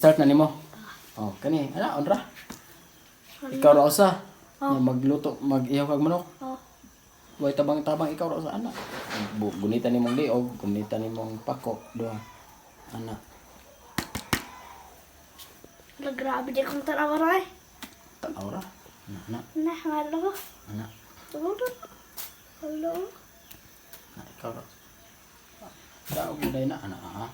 Start na nimo. Oh, kani, ana onra. Ikaw ra usa. Nga magluto, mag-ihaw kag manok. Oh. Way tabang-tabang ikaw ra usa ana. Gunitan nimong liog, gunitan nimong pako, duha. Ana. Grabe di kong tanawa rin. Tanaw ra. Ana. Nah, halo ko. Ana. Halo. Na ikaw ra. Daw giday na ana ha.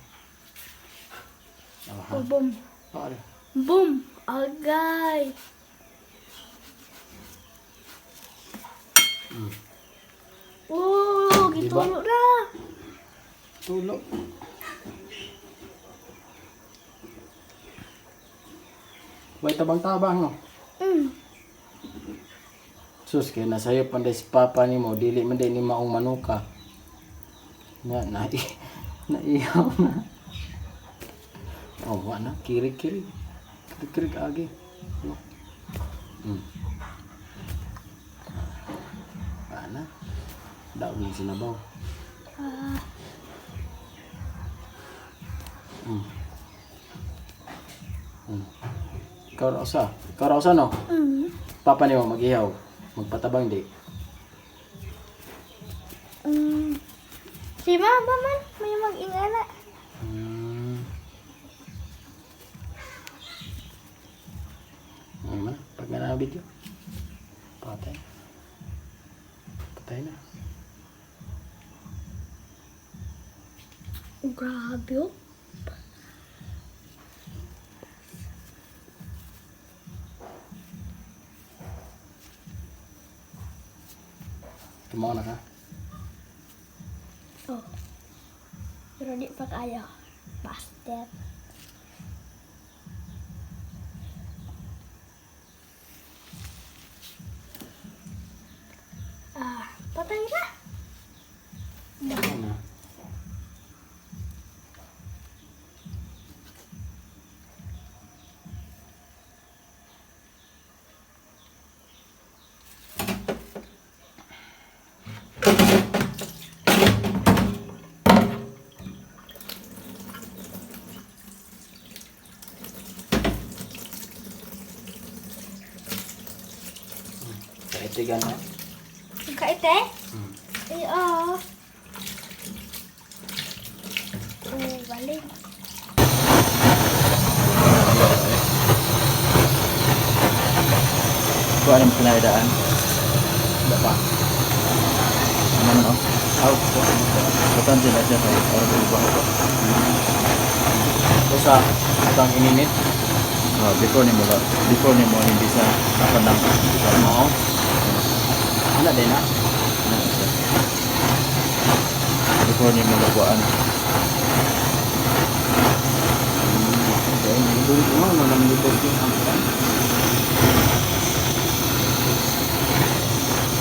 Oh, boom. Pare. Boom. Agay. Oh, gitu Diba? na. Tulo. Way tabang-tabang no. Sus kay nasayo panday si papa nimo dili man day ni maong manuka. Na naiyaw na. Oh, wala kiri-kiri. Kiri-kiri agi. No. Ana. Daw ni sinabaw. Ikaw ra usa. Ikaw ra usa no. Papa nimo mag-ihaw. Magpatabang di. Si mama man, may mag-ingana. Ano man? Pag na video. Patay. Patay na. Grabe oh. Tumaw na ka. Oh. Pero di pa kaya. Bastard. Patay na. Ano na? Kaitigan na. Kaite? Eh, oh. Oh, balik. Kung anong pinaidaan. Wala pa. Ano no? Out. Bukan sila siya kay orang berubah ko. Usa, utang ininit. Before ni mo hindi sa kapanang. Ano? Ana din na. Before ni mo laguan. Okay, nandun ko nga, nandun ko yung hanggang.